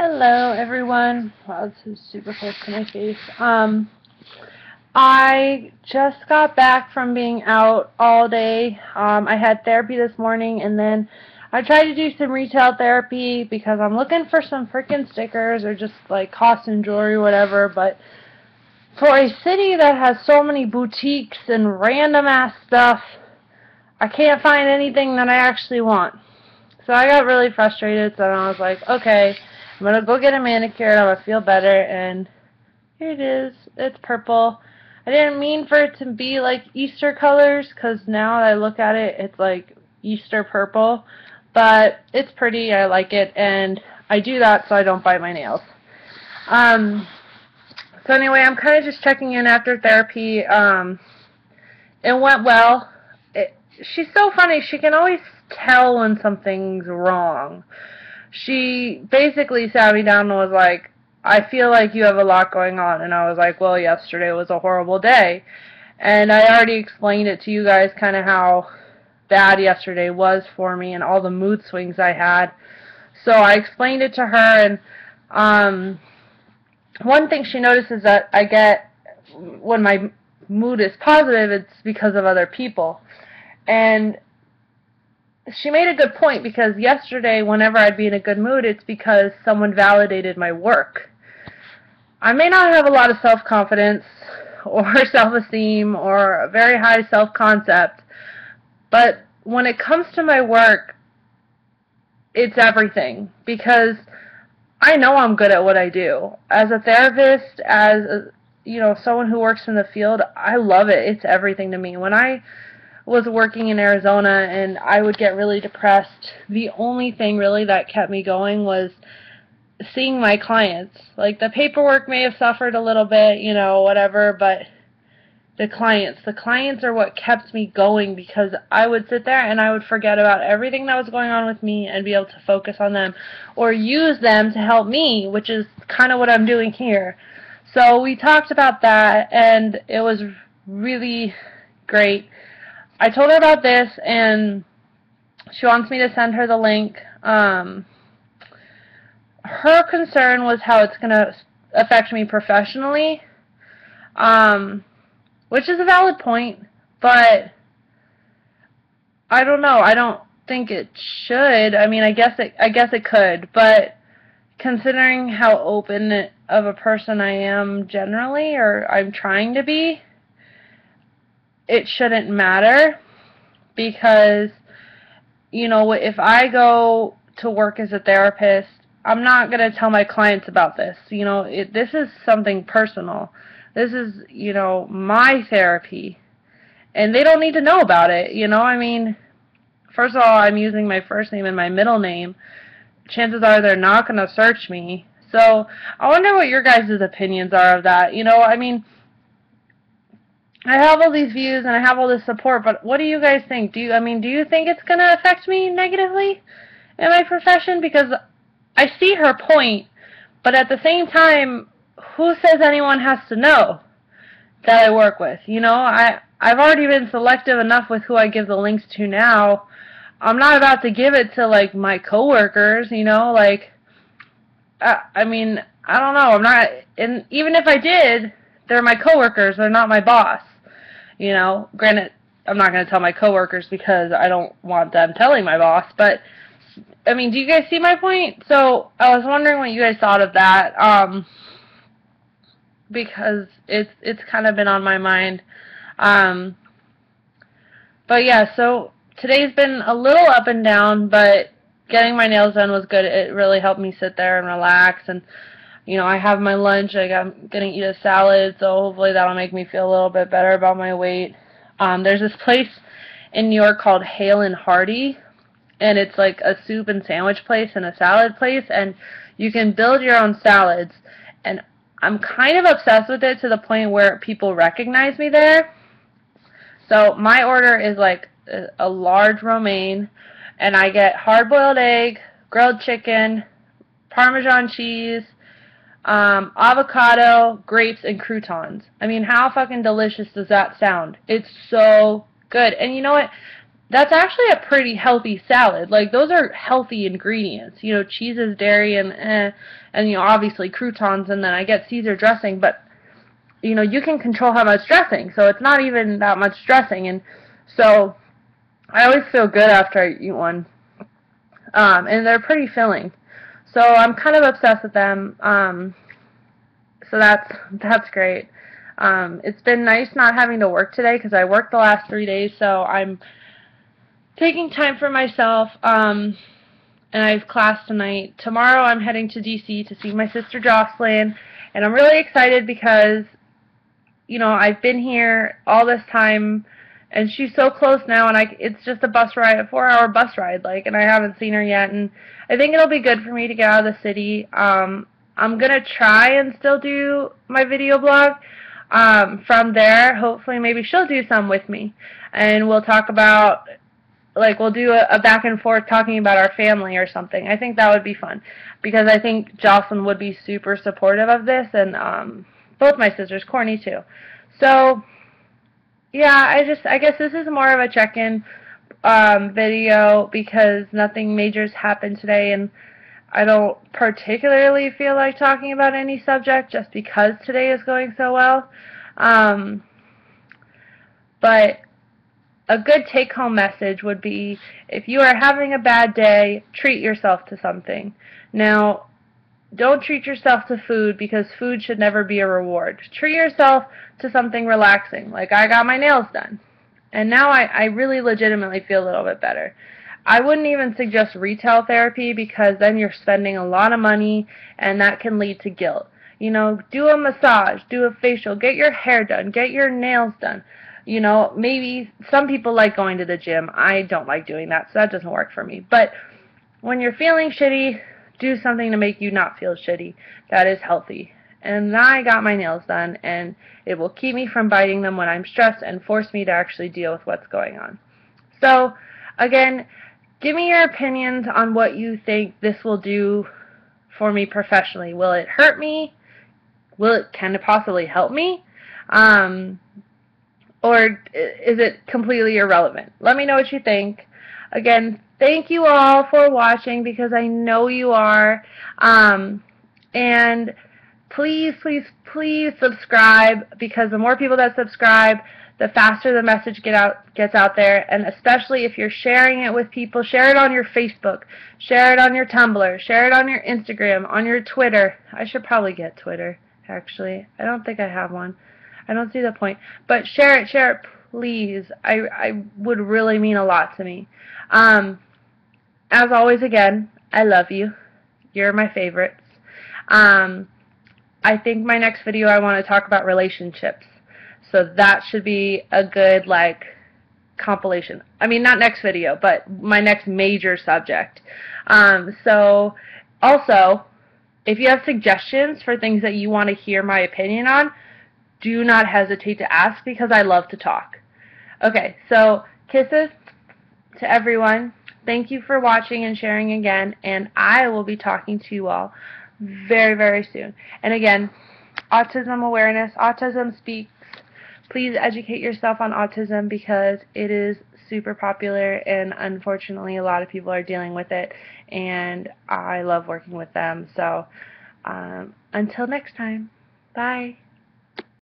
Hello, everyone. Wow, this is super close to my face. I just got back from being out all day. I had therapy this morning, and then I tried to do some retail therapy because I'm looking for some freaking stickers or just like costume jewelry, whatever. But for a city that has so many boutiques and random ass stuff, I can't find anything that I actually want. So I got really frustrated, so I was like, okay, I'm going to go get a manicure and I'm going to feel better, and here it is. It's purple. I didn't mean for it to be like Easter colors, because now that I look at it, it's like Easter purple, but it's pretty, I like it, and I do that so I don't bite my nails. So anyway, I'm kind of just checking in after therapy. It went well. She's so funny. She can always tell when something's wrong. She basically sat me down and was like, I feel like you have a lot going on. And I was like, well, yesterday was a horrible day. And I already explained it to you guys kind of how bad yesterday was for me and all the mood swings I had. So I explained it to her, and one thing she notices that I get when my mood is positive, it's because of other people. And she made a good point, because yesterday, whenever I'd be in a good mood, it's because someone validated my work. I may not have a lot of self-confidence or self-esteem or a very high self-concept, but when it comes to my work, it's everything, because I know I'm good at what I do. As a therapist, as someone who works in the field, I love it. It's everything to me. When I was working in Arizona and I would get really depressed, the only thing really that kept me going was seeing my clients. Like, the paperwork may have suffered a little bit, whatever, but the clients are what kept me going, because I would sit there and I would forget about everything that was going on with me and be able to focus on them or use them to help me, which is kind of what I'm doing here. So we talked about that, and it was really great. I told her about this, and she wants me to send her the link. Her concern was how it's going to affect me professionally, which is a valid point, but I don't know. I don't think it should. I mean, I guess it could, but considering how open of a person I am generally, or I'm trying to be, it shouldn't matter, because, if I go to work as a therapist, I'm not going to tell my clients about this. This is something personal. This is, my therapy, and they don't need to know about it. I mean, first of all, I'm using my first name and my middle name. Chances are they're not going to search me. So I wonder what your guys' opinions are of that. I mean, I have all these views and I have all this support, but what do you guys think? Do you think it's going to affect me negatively in my profession? Because I see her point, but at the same time, who says anyone has to know that I work with? I've already been selective enough with who I give the links to now. I'm not about to give it to, like, my coworkers, I mean, I don't know. I'm not, and even if I did, they're my coworkers. They're not my boss. Granted, I'm not going to tell my coworkers because I don't want them telling my boss, but I mean, do you guys see my point? So I was wondering what you guys thought of that, because it's kind of been on my mind. But yeah, so today's been a little up and down, but getting my nails done was good. It really helped me sit there and relax, and I have my lunch. I'm going to eat a salad, so hopefully that'll make me feel a little bit better about my weight. There's this place in New York called Hale and Hearty, and it's like a soup and sandwich place and a salad place, and you can build your own salads. And I'm kind of obsessed with it to the point where people recognize me there. So my order is like a large romaine, and I get hard-boiled egg, grilled chicken, Parmesan cheese, avocado, grapes, and croutons. I mean, how fucking delicious does that sound? It's so good. And you know what? that's actually a pretty healthy salad. Like, those are healthy ingredients. You know, cheeses, dairy, and you know, obviously croutons, and then I get Caesar dressing, but you know, you can control how much dressing, so it's not even that much dressing, and so I always feel good after I eat one, and they're pretty filling. So I'm kind of obsessed with them. So that's great. It's been nice not having to work today because I worked the last 3 days, so I'm taking time for myself. And I have class tonight. Tomorrow I'm heading to DC to see my sister Jocelyn, and I'm really excited because, you know, I've been here all this time, and she's so close now, and it's just a bus ride, a 4-hour bus ride, like, and I haven't seen her yet, and I think it'll be good for me to get out of the city. I'm gonna try and still do my video blog from there. Hopefully, maybe she'll do some with me, and we'll talk about, like, we'll do a back and forth talking about our family or something. I think that would be fun, because I think Jocelyn would be super supportive of this, and both my sisters, Courtney too. So yeah, I guess this is more of a check-in video because nothing major's happened today, and I don't particularly feel like talking about any subject just because today is going so well. But a good take-home message would be, if you are having a bad day, treat yourself to something. Now, don't treat yourself to food, because food should never be a reward. Treat yourself to something relaxing. Like, I got my nails done, and now I really legitimately feel a little bit better. I wouldn't even suggest retail therapy, because then you're spending a lot of money, and that can lead to guilt. You know, do a massage, do a facial, get your hair done, get your nails done. You know, maybe some people like going to the gym. I don't like doing that, so that doesn't work for me. But when you're feeling shitty, do something to make you not feel shitty. That is healthy. And now I got my nails done, and it will keep me from biting them when I'm stressed and force me to actually deal with what's going on. So, again, give me your opinions on what you think this will do for me professionally. Will it hurt me? Can it possibly help me? Or is it completely irrelevant? Let me know what you think. Again, thank you all for watching, because I know you are. And please, please, please subscribe, because the more people that subscribe, the faster the message gets out there. And especially if you're sharing it with people, share it on your Facebook, share it on your Tumblr, share it on your Instagram, on your Twitter. I should probably get Twitter, actually. I don't think I have one. I don't see the point. But share it, please. I would really mean a lot to me. As always, again, I love you. You're my favorites. I think my next video I want to talk about relationships. So that should be a good, like, compilation. I mean, not next video, but my next major subject. So, also, if you have suggestions for things that you want to hear my opinion on, do not hesitate to ask, because I love to talk. Okay, so kisses to everyone. Thank you for watching and sharing again, and I will be talking to you all very, very soon. And again, autism awareness, Autism Speaks. Please educate yourself on autism, because it is super popular, and unfortunately a lot of people are dealing with it, and I love working with them. So until next time, bye.